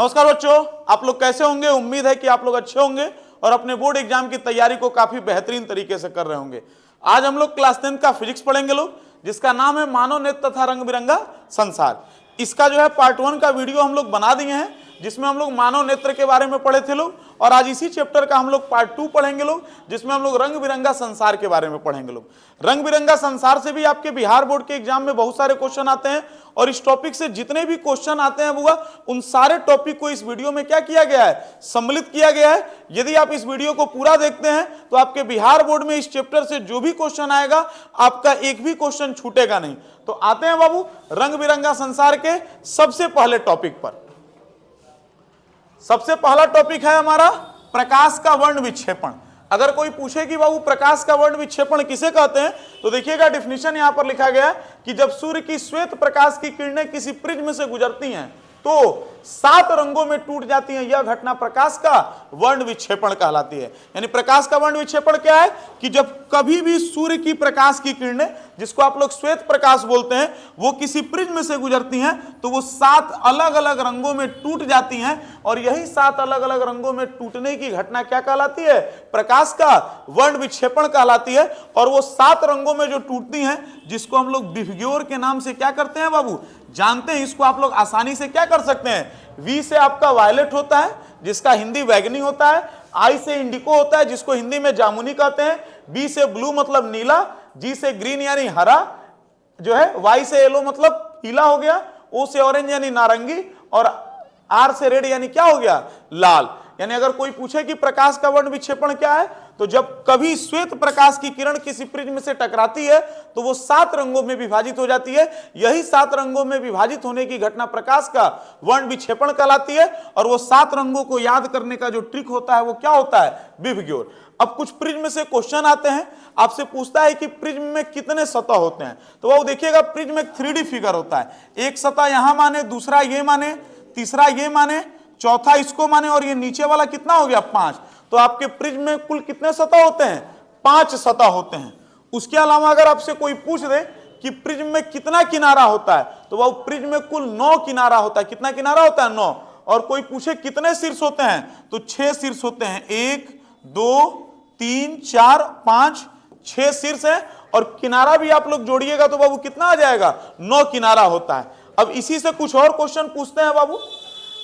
नमस्कार बच्चों, आप लोग कैसे होंगे। उम्मीद है कि आप लोग अच्छे होंगे और अपने बोर्ड एग्जाम की तैयारी को काफी बेहतरीन तरीके से कर रहे होंगे। आज हम लोग क्लास 10 का फिजिक्स पढ़ेंगे लोग, जिसका नाम है मानव नेत्र तथा रंग बिरंगा संसार। इसका जो है पार्ट 1 का वीडियो हम लोग बना दिए हैं, जिसमें हम लोग मानव नेत्र के बारे में पढ़े थे लोग, और आज इसी चैप्टर का हम लोग पार्ट 2 पढ़ेंगे लोग, जिसमें हम लोग रंग बिरंगा संसार के बारे में पढ़ेंगे लोग। रंग बिरंगा संसार से भी आपके बिहार बोर्ड के एग्जाम में बहुत सारे क्वेश्चन आते हैं, और इस टॉपिक से जितने भी क्वेश्चन आते हैं बुआ, उन सारे टॉपिक को इस वीडियो में क्या किया गया है, सम्मिलित किया गया है। यदि आप इस वीडियो को पूरा देखते हैं तो आपके बिहार बोर्ड में इस चैप्टर से जो भी क्वेश्चन आएगा, आपका एक भी क्वेश्चन छूटेगा नहीं। तो आते हैं बाबू रंग बिरंगा संसार के सबसे पहले टॉपिक पर। सबसे पहला टॉपिक है हमारा प्रकाश का वर्ण विक्षेपण। अगर कोई पूछे कि बाबू प्रकाश का वर्ण विक्षेपण किसे कहते हैं, तो देखिएगा डेफिनेशन यहां पर लिखा गया है कि जब सूर्य की श्वेत प्रकाश की किरणें किसी प्रिज्म से गुजरती हैं तो 7 रंगों में टूट जाती हैं, यह घटना प्रकाश का वर्ण विक्षेपण कहलाती है। यानी प्रकाश का वर्ण विक्षेपण क्या है कि जब कभी भी सूर्य की प्रकाश की किरणें, जिसको आप लोग श्वेत प्रकाश बोलते हैं, वो किसी प्रिज्म से गुजरती हैं तो वो 7 अलग अलग रंगों में टूट जाती हैं, और यही 7 अलग अलग रंगों में टूटने की घटना क्या कहलाती है, प्रकाश का वर्ण विक्षेपण कहलाती है। और वो 7 रंगों में जो टूटती हैं, जिसको हम लोग विभगोर के नाम से क्या करते हैं बाबू, जानते हैं। इसको आप लोग आसानी से क्या कर सकते हैं, वी से आपका वायलेट होता है, जिसका हिंदी बैगनी होता है, आई से इंडिको होता है, जिसको हिंदी में जामुनी कहते हैं, बी से ब्लू मतलब नीला, जी से ग्रीन यानी हरा जो है, वाई से येलो मतलब पीला हो गया, ओ से ऑरेंज यानी नारंगी, और आर से रेड यानी क्या हो गया, लाल। यानी अगर कोई पूछे कि प्रकाश का वर्ण विक्षेपण क्या है, तो जब कभी श्वेत प्रकाश की किरण किसी प्रिज्म से टकराती है तो वो 7 रंगों में विभाजित हो जाती है। यही 7 रंगों में विभाजित होने की घटना प्रकाश का वर्ण विक्षेपण कहलाती है। और वो 7 रंगों को याद करने का जो ट्रिक होता है वो क्या होता है, विभगोर। अब कुछ प्रिज्म से क्वेश्चन आते हैं, आपसे पूछता है कि प्रिज्म में कितने सतह होते हैं, तो वो देखिएगा प्रिज्म एक 3D फिगर होता है। एक सतह यहां माने, दूसरा ये माने, तीसरा ये माने, चौथा इसको माने, और ये नीचे वाला कितना हो गया, 5। तो आपके प्रिज्म में कुल कितने सतह होते हैं, 5 सतह होते हैं। उसके अलावा अगर आपसे कोई पूछ दे कि प्रिज्म में कितना किनारा होता है, तो वह प्रिज्म में कुल 9 किनारा होता है। कितना किनारा होता है, 9। और कोई पूछे कितने शीर्ष होते हैं, तो 6 शीर्ष होते हैं। 1 2 3 4 5 6 शीर्ष है, और किनारा भी आप लोग जोड़िएगा तो बाबू कितना आ जाएगा, 9 किनारा होता है। अब इसी से कुछ और क्वेश्चन पूछते हैं बाबू,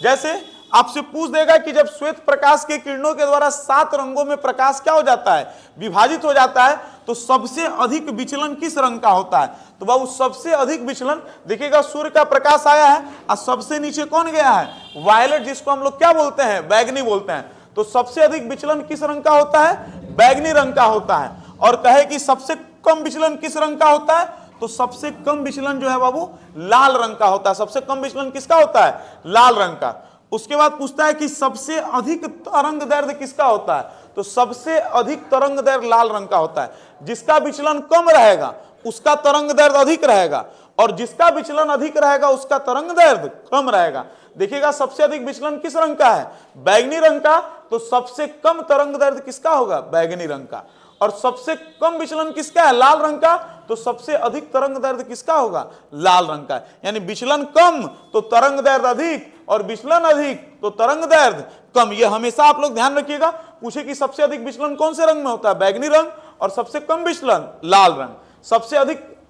जैसे आपसे पूछ देगा कि जब श्वेत प्रकाश के किरणों के द्वारा 7 रंगों में प्रकाश क्या हो जाता है, विभाजित हो जाता है, तो सबसे अधिक विचलन किस रंग का होता है। तो बाबू सबसे अधिक विचलन देखिएगा, सूर्य का प्रकाश आया है और सबसे नीचे कौन गया है, वायलेट, जिसको हम लोग क्या बोलते हैं, बैगनी बोलते हैं। तो सबसे अधिक विचलन किस रंग का होता है, बैगनी रंग का होता है। और कहे कि सबसे कम विचलन किस रंग का होता है, तो सबसे कम विचलन जो है बाबू लाल रंग का होता है। सबसे कम विचलन किसका होता है, लाल रंग का। उसके बाद पूछता है कि सबसे अधिक तरंग दैर्ध्य किसका होता है, तो सबसे अधिक तरंग दैर्ध्य लाल रंग का होता है। जिसका विचलन कम रहेगा उसका तरंग दैर्ध्य अधिक रहेगा, और जिसका विचलन अधिक रहेगा उसका तरंग दैर्ध्य कम रहेगा। देखिएगा सबसे अधिक विचलन किस रंग का है, बैगनी रंग का, तो सबसे कम तरंग दैर्ध्य किसका होगा, बैगनी रंग का। और सबसे कम विचलन किसका है, लाल रंग का, तो सबसे अधिक तरंग दैर्ध्य किसका होगा, लाल रंग का। यानी विचलन कम तो तरंग दैर्ध्य अधिक, और विचलन अधिक तो तरंग दैर्ध्य कम। यह हमेशा आप लोग ध्यान रखिएगा। पूछे कि सबसे अधिक विचलन कौन से रंग में होता है, बैगनी रंग, और सबसे कम विचलन लाल रंग।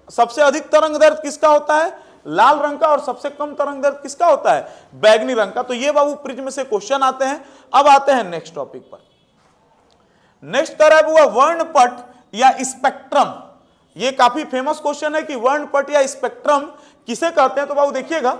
सबसे अधिक तरंग दैर्ध्य किसका होता है, लाल रंग का, और सबसे कम तरंग दैर्ध्य किसका होता है, बैगनी रंग का। तो ये बाबू प्रिज्म से क्वेश्चन आते हैं। अब आते हैं नेक्स्ट टॉपिक पर। नेक्स्ट तरह हुआ वर्णपट या स्पेक्ट्रम। ये काफी फेमस क्वेश्चन है कि वर्णपट या स्पेक्ट्रम किसे कहते हैं। तो बाबू देखिएगा,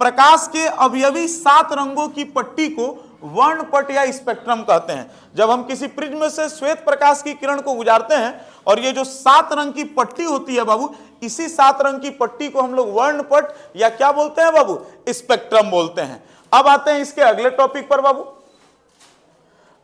प्रकाश के अवयवी 7 रंगों की पट्टी को वर्णपट या स्पेक्ट्रम कहते हैं। जब हम किसी प्रिज्म से श्वेत प्रकाश की किरण को गुजारते हैं, और ये जो 7 रंग की पट्टी होती है बाबू, इसी 7 रंग की पट्टी को हम लोग वर्णपट या क्या बोलते हैं बाबू, स्पेक्ट्रम बोलते हैं। अब आते हैं इसके अगले टॉपिक पर बाबू।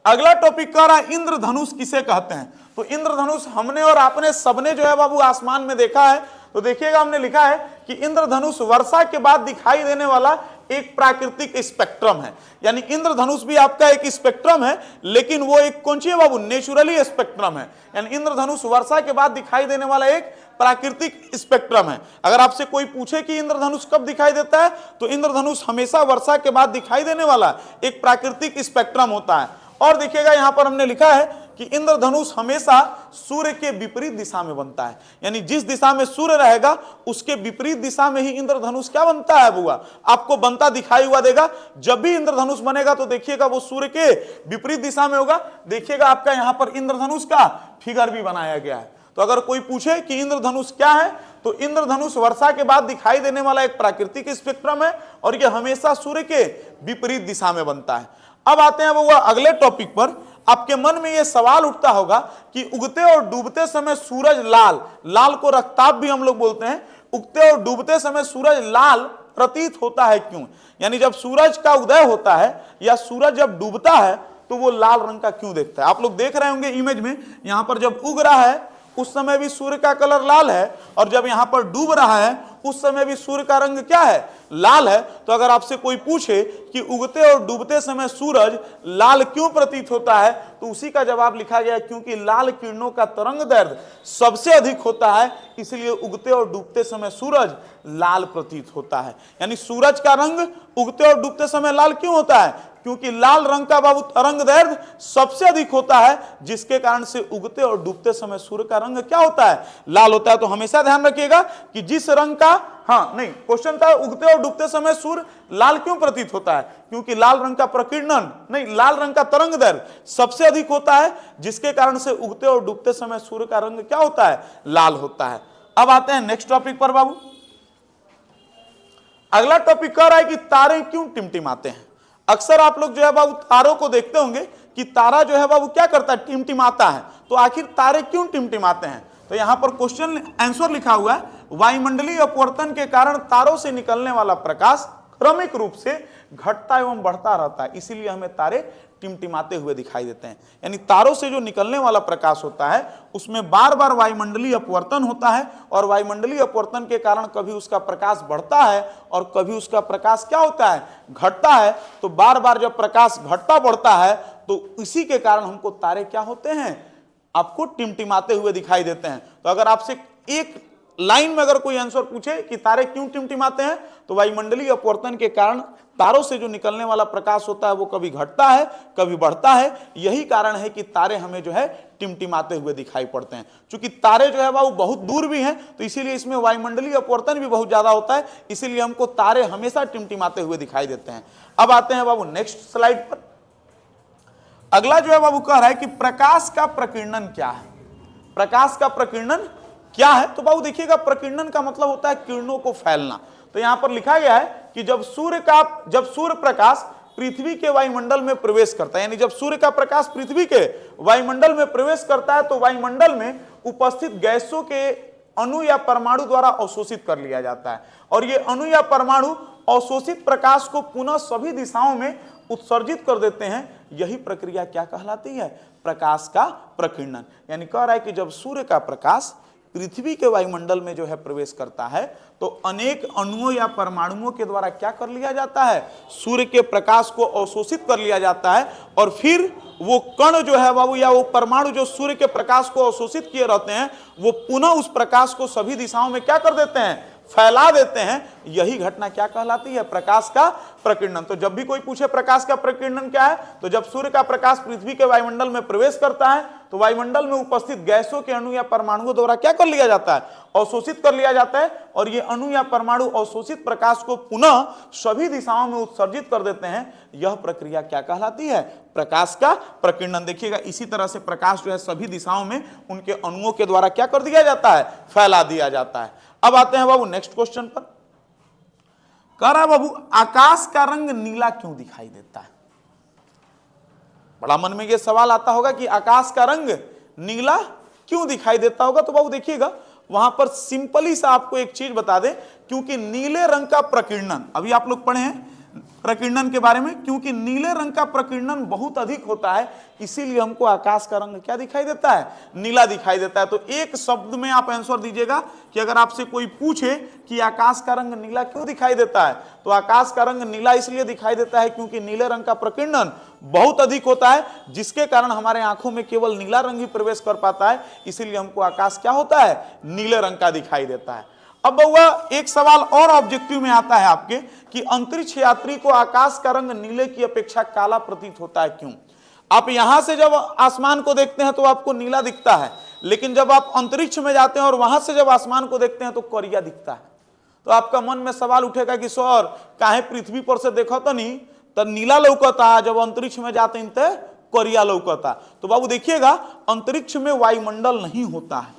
अगला टॉपिक कह रहा है इंद्रधनुष किसे कहते हैं। तो इंद्रधनुष हमने और आपने सबने जो है बाबू आसमान में देखा है। तो देखिएगा हमने लिखा है कि इंद्रधनुष वर्षा के बाद दिखाई देने वाला एक प्राकृतिक स्पेक्ट्रम है। यानी इंद्रधनुष भी आपका एक स्पेक्ट्रम है, लेकिन वो एक कौन सी है बाबू, नेचुरली स्पेक्ट्रम है। यानी इंद्रधनुष वर्षा के बाद दिखाई देने वाला एक प्राकृतिक स्पेक्ट्रम है। अगर आपसे कोई पूछे कि इंद्रधनुष कब दिखाई देता है, तो इंद्रधनुष हमेशा वर्षा के बाद दिखाई देने वाला एक प्राकृतिक स्पेक्ट्रम होता है। और देखिएगा यहां पर हमने लिखा है कि इंद्रधनुष हमेशा सूर्य के विपरीत दिशा में बनता है। यानी जिस दिशा में सूर्य रहेगा उसके विपरीत दिशा में ही इंद्रधनुष क्या बनता है बुआ, आपको बनता दिखाई हुआ देगा। जब भी इंद्रधनुष बनेगा तो देखिएगा वो सूर्य के विपरीत दिशा में होगा। देखिएगा आपका यहां पर इंद्रधनुष का फिगर भी बनाया गया है। तो अगर कोई पूछे कि इंद्रधनुष क्या है, तो इंद्रधनुष वर्षा के बाद दिखाई देने वाला एक प्राकृतिक स्पेक्ट्रम है और यह हमेशा सूर्य के विपरीत दिशा में बनता है। अब आते हैं वो अगले टॉपिक पर। आपके मन में यह सवाल उठता होगा कि उगते और डूबते समय सूरज लाल, लाल को रक्ताब भी हम लोग बोलते हैं, उगते और डूबते समय सूरज लाल प्रतीत होता है क्यों? यानी जब सूरज का उदय होता है या सूरज जब डूबता है तो वो लाल रंग का क्यों दिखता है? आप लोग देख रहे होंगे इमेज में, यहां पर जब उग रहा है उस समय भी सूर्य का कलर लाल है, और जब यहां पर डूब रहा है उस समय भी सूर्य का रंग क्या है, लाल है। तो अगर आपसे कोई पूछे कि उगते और डूबते समय सूरज लाल क्यों प्रतीत होता है, तो उसी का जवाब लिखा गया क्योंकि लाल किरणों का तरंग दैर्घ्य सबसे अधिक होता है, इसलिए उगते और डूबते समय सूरज लाल प्रतीत होता है। यानी सूरज का रंग उगते और डूबते समय लाल क्यों होता है? क्योंकि लाल रंग का बाबू तरंग दैर्घ्य सबसे अधिक होता है, जिसके कारण से उगते और डूबते समय सूर्य का रंग क्या होता है, लाल होता है। तो हमेशा ध्यान रखिएगा कि जिस रंग का, हाँ नहीं, क्वेश्चन था उगते और डूबते समय सूर्य लाल क्यों प्रतीत होता है? क्योंकि लाल रंग का प्रकीर्णन नहीं, लाल रंग का तरंग दैर्घ्य सबसे अधिक होता है, जिसके कारण से उगते और डूबते समय सूर्य का रंग क्या होता है, लाल होता है। अब आते हैं नेक्स्ट टॉपिक पर बाबू। अगला टॉपिक कह रहा है कि तारे क्यों टिमटिमाते हैं। अक्सर आप लोग जो है बाबू तारों को देखते होंगे कि तारा जो है बाबू क्या करता है, टिमटिमाता है। तो आखिर तारे क्यों टिमटिमाते हैं? तो यहां पर क्वेश्चन आंसर लिखा हुआ है, वायुमंडलीय अपवर्तन के कारण तारों से निकलने वाला प्रकाश क्रमिक रूप से घटता एवं बढ़ता रहता है, इसीलिए हमें तारे टिमटिमाते हुए दिखाई देते हैं। यानी तारों से जो निकलने वाला प्रकाश होता है उसमें बार बार वायुमंडलीय अपवर्तन होता है, और वायुमंडलीय अपवर्तन के कारण कभी उसका प्रकाश बढ़ता है और कभी उसका प्रकाश क्या होता है, घटता है। तो बार बार जब प्रकाश घटता बढ़ता है तो इसी के कारण हमको तारे क्या होते हैं, आपको टिमटिमाते हुए दिखाई देते हैं। तो अगर आपसे एक लाइन में अगर कोई आंसर पूछे कि तारे क्यों टिमटिमाते हैं, तो वायुमंडलीय अपवर्तन के कारण तारों से जो निकलने वाला प्रकाश होता है वो कभी घटता है कभी बढ़ता है। यही कारण है कि तारे हमें जो है टिमटिमाते हुए दिखाई पड़ते हैं। क्योंकि तारे जो है वो बहुत दूर भी हैं, तो इसीलिए इसमें वायुमंडलीय अपवर्तन भी बहुत ज्यादा होता है, इसीलिए हमको तारे हमेशा टिमटिमाते हुए दिखाई देते हैं। अब आते हैं बाबू नेक्स्ट स्लाइड पर। अगला जो है बाबू कह रहा है कि प्रकाश का प्रकीर्णन क्या है। प्रकाश का प्रकीर्णन क्या है? तो बाबू देखिएगा, प्रकीर्णन का मतलब होता है किरणों को फैलना। तो यहां पर लिखा गया है कि जब सूर्य प्रकाश पृथ्वी के वायुमंडल में प्रवेश करता है, यानी जब सूर्य का प्रकाश पृथ्वी के वायुमंडल में प्रवेश करता है तो वायुमंडल में उपस्थित गैसों के अणु या परमाणु द्वारा अवशोषित कर लिया जाता है, और ये अणु या परमाणु अवशोषित प्रकाश को पुनः सभी दिशाओं में उत्सर्जित कर देते हैं। यही प्रक्रिया क्या कहलाती है, प्रकाश का प्रकीर्णन। यानी कह रहा है कि जब सूर्य का प्रकाश पृथ्वी के वायुमंडल में जो है प्रवेश करता है तो अनेक अणुओं या परमाणुओं के द्वारा क्या कर लिया जाता है, सूर्य के प्रकाश को अवशोषित कर लिया जाता है, और फिर वो कण जो है बाबू या वो परमाणु जो सूर्य के प्रकाश को अवशोषित किए रहते हैं वो पुनः उस प्रकाश को सभी दिशाओं में क्या कर देते हैं, फैला देते हैं। यही घटना क्या कहलाती है, प्रकाश का प्रकीर्णन। तो जब भी कोई पूछे प्रकाश का प्रकीर्णन क्या है, तो जब सूर्य का प्रकाश पृथ्वी के वायुमंडल में प्रवेश करता है तो वायुमंडल में उपस्थित गैसों के अणु या परमाणुओं द्वारा क्या कर लिया जाता है, अवशोषित कर लिया जाता है, और ये अणु या परमाणु अवशोषित प्रकाश को पुनः सभी दिशाओं में उत्सर्जित कर देते हैं। यह प्रक्रिया क्या कहलाती है, प्रकाश का प्रकीर्णन। देखिएगा इसी तरह से प्रकाश जो है सभी दिशाओं में उनके अणुओं के द्वारा क्या कर दिया जाता है, फैला दिया जाता है। अब आते हैं बाबू नेक्स्ट क्वेश्चन पर। कह रहा है बाबू आकाश का रंग नीला क्यों दिखाई देता है। बड़ा मन में यह सवाल आता होगा कि आकाश का रंग नीला क्यों दिखाई देता होगा। तो बाबू देखिएगा वहां पर सिंपली सा आपको एक चीज बता दें, क्योंकि नीले रंग का प्रकीर्णन, अभी आप लोग पढ़े हैं, प्रकीर्णन के बारे में, क्योंकि नीले रंग का प्रकीर्णन बहुत अधिक होता है, इसीलिए हमको आकाश का रंग क्या दिखाई देता है, नीला दिखाई देता है। तो एक शब्द में आप आंसर दीजिएगा कि अगर आपसे कोई पूछे कि आकाश का रंग नीला क्यों दिखाई देता है, तो आकाश का रंग नीला इसलिए दिखाई देता है क्योंकि नीले रंग का प्रकीर्णन बहुत अधिक होता है, जिसके कारण हमारे आंखों में केवल नीला रंग ही प्रवेश कर पाता है, इसीलिए हमको आकाश क्या होता है, नीले रंग का दिखाई देता है। अब बउआ एक सवाल और ऑब्जेक्टिव में आता है आपके कि अंतरिक्ष यात्री को आकाश का रंग नीले की अपेक्षा काला प्रतीत होता है, क्यों? आप यहां से जब आसमान को देखते हैं तो आपको नीला दिखता है, लेकिन जब आप अंतरिक्ष में जाते हैं और वहां से जब आसमान को देखते हैं तो करिया दिखता है। तो आपका मन में सवाल उठेगा कि सर काहे पृथ्वी पर से देखो तो नहीं तो नीला लौकता, जब अंतरिक्ष में जाते हैं तो करिया लौकता। तो बाबू देखिएगा, अंतरिक्ष में वायुमंडल नहीं होता है,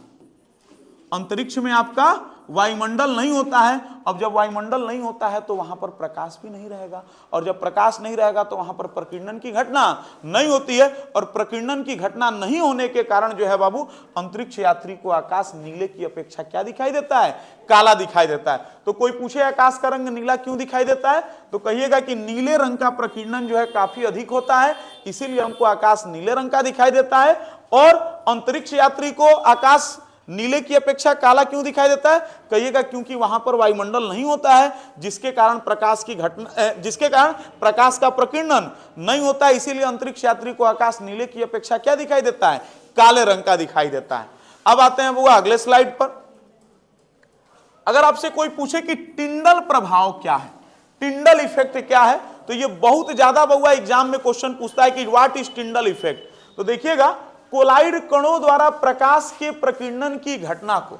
अंतरिक्ष में आपका वायुमंडल नहीं होता है। अब जब वायुमंडल नहीं होता है तो वहां पर प्रकाश भी नहीं रहेगा, और जब प्रकाश नहीं रहेगा तो वहां पर प्रकीर्णन की घटना नहीं होती है, और प्रकीर्णन की घटना नहीं होने के कारण जो है बाबू अंतरिक्ष यात्री को आकाश नीले की अपेक्षा क्या दिखाई देता है, काला दिखाई देता है। तो कोई पूछे आकाश का रंग नीला क्यों दिखाई देता है, तो कहिएगा कि नीले रंग का प्रकीर्णन जो है काफी अधिक होता है, इसीलिए हमको आकाश नीले रंग का दिखाई देता है। और अंतरिक्ष यात्री को आकाश नीले की अपेक्षा काला क्यों दिखाई देता है, कहिएगा क्योंकि वहां पर वायुमंडल नहीं होता है, जिसके कारण प्रकाश का प्रकीर्णन नहीं होता है, इसीलिए अंतरिक्ष यात्री को आकाश नीले की अपेक्षा क्या दिखाई देता है, काले रंग का दिखाई देता है। अब आते हैं वो अगले स्लाइड पर। अगर आपसे कोई पूछे कि टिंडल प्रभाव क्या है, टिंडल इफेक्ट क्या है, तो ये बहुत ज्यादा बउआ एग्जाम में क्वेश्चन पूछता है कि व्हाट इज टिंडल इफेक्ट। तो देखिएगा, कोलाइड कणों द्वारा प्रकाश के प्रकीर्णन की घटना को,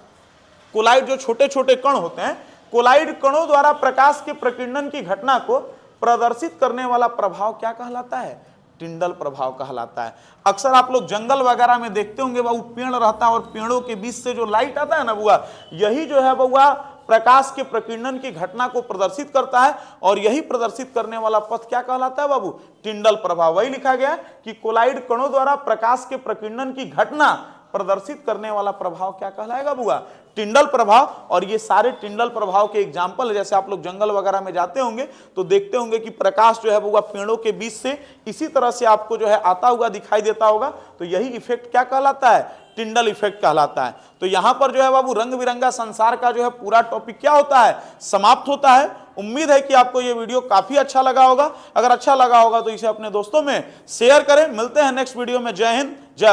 कोलाइड जो छोटे छोटे कण होते हैं, कोलाइड कणों द्वारा प्रकाश के प्रकीर्णन की घटना को प्रदर्शित करने वाला प्रभाव क्या कहलाता है, टिंडल प्रभाव कहलाता है। अक्सर आप लोग जंगल वगैरह में देखते होंगे बाबू, पेड़ रहता है और पेड़ों के बीच से जो लाइट आता है ना बुआ, यही जो है बुआ प्रकाश के प्रकीर्णन की घटना को प्रदर्शित करता है, और यही प्रदर्शित करने वाला पथ क्या कहलाता है बाबू, टिंडल प्रभाव। वही लिखा गया कि कोलाइड कणों द्वारा प्रकाश के प्रकीर्णन की घटना प्रदर्शित करने वाला प्रभाव क्या कहलाएगा बुआ, टिंडल प्रभाव। और ये सारे टिंडल प्रभाव के एग्जाम्पल है, जैसे आप लोग जंगल वगैरह में जाते होंगे तो देखते होंगे कि प्रकाश जो है बुआ पेड़ों के बीच से इसी तरह से आपको जो है आता हुआ दिखाई देता होगा, तो यही इफेक्ट क्या कहलाता है, टिंडल इफेक्ट कहलाता है। तो यहां पर जो है बाबू रंग बिरंगा संसार का जो है पूरा टॉपिक क्या होता है, समाप्त होता है। उम्मीद है कि आपको ये वीडियो काफी अच्छा लगा होगा। अगर अच्छा लगा होगा तो इसे अपने दोस्तों में शेयर करें। मिलते हैं नेक्स्ट वीडियो में। जय हिंद, जय